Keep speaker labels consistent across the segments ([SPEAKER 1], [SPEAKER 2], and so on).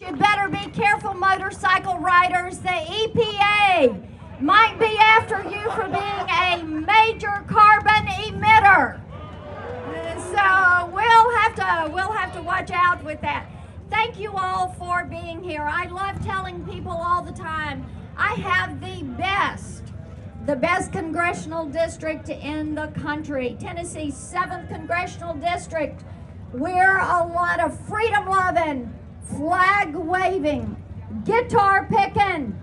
[SPEAKER 1] You better be careful, motorcycle riders. The EPA might be after you for being a major carbon emitter. So we'll have to watch out with that. Thank you all for being here. I love telling people all the time, I have the best congressional district in the country. Tennessee's 7th congressional district. We're a lot of freedom-loving, flag-waving, guitar-picking,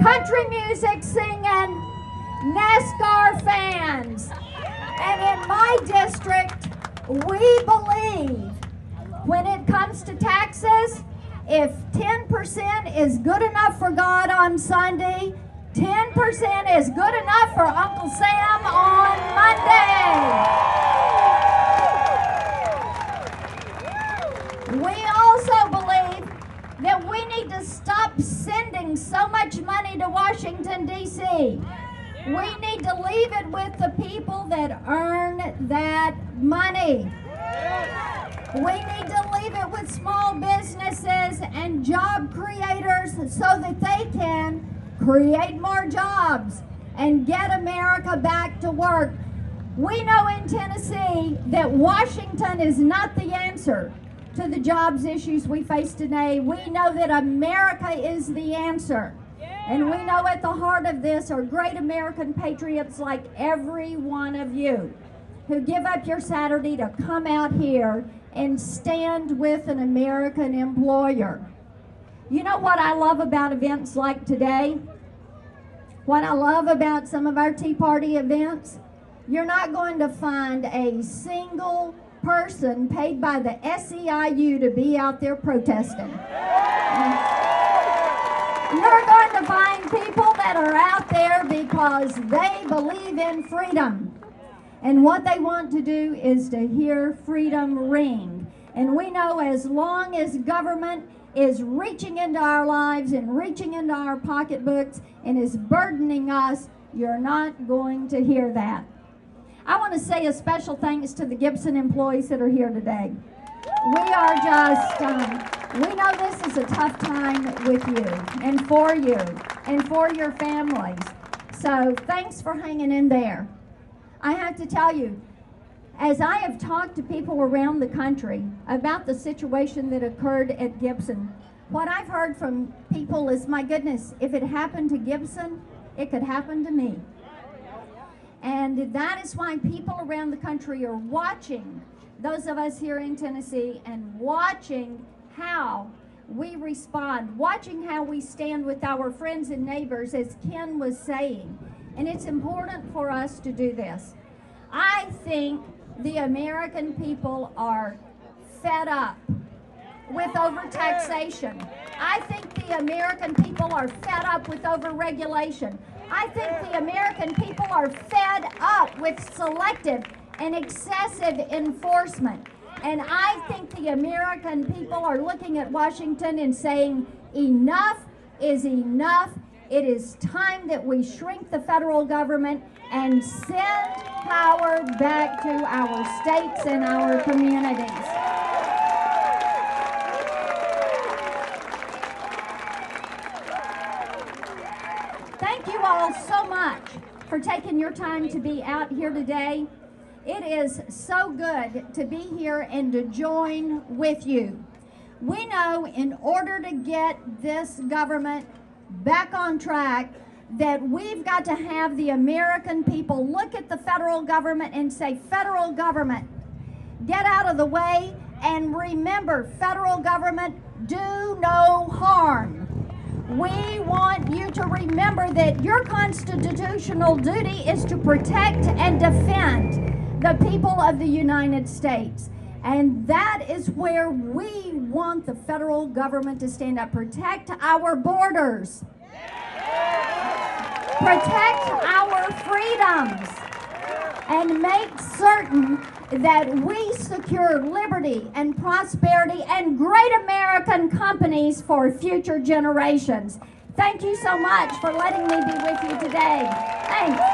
[SPEAKER 1] country music singing, NASCAR fans. And in my district, we believe when it comes to taxes, if 10% is good enough for God on Sunday, 10% is good enough for Uncle Sam on Monday. We also believe that we need to stop sending so much money to Washington, D.C. We need to leave it with the people that earn that money. We need to leave it with small businesses and job creators so that they can create more jobs and get America back to work. We know in Tennessee that Washington is not the answer to the jobs issues we face today. We know that America is the answer. And we know at the heart of this are great American patriots like every one of you who give up your Saturday to come out here and stand with an American employer. You know what I love about events like today? What I love about some of our Tea Party events? You're not going to find a single person paid by the SEIU to be out there protesting. You're going to find people that are out there because they believe in freedom. And what they want to do is to hear freedom ring. And we know as long as government is reaching into our lives and reaching into our pocketbooks and is burdening us, you're not going to hear that. I want to say a special thanks to the Gibson employees that are here today. We are just, we know this is a tough time with you and for your families. So thanks for hanging in there. I have to tell you, as I have talked to people around the country about the situation that occurred at Gibson, what I've heard from people is, my goodness, if it happened to Gibson, it could happen to me. And that is why people around the country are watching, those of us here in Tennessee, and watching how we respond, watching how we stand with our friends and neighbors, as Ken was saying. And it's important for us to do this. I think the American people are fed up with overtaxation. I think the American people are fed up with overregulation. I think the American people are fed up with selective and excessive enforcement. And I think the American people are looking at Washington and saying, enough is enough. It is time that we shrink the federal government and send power back to our states and our communities. Thank you all so much for taking your time to be out here today. It is so good to be here and to join with you. We know in order to get this government back on track that we've got to have the American people look at the federal government and say, federal government, get out of the way, and remember, federal government, do no harm. We want you to remember that your constitutional duty is to protect and defend the people of the United States. And that is where we want the federal government to stand up. Protect our borders. Protect our freedoms. And make certain that we secure liberty and prosperity and great American companies for future generations. Thank you so much for letting me be with you today. Thanks.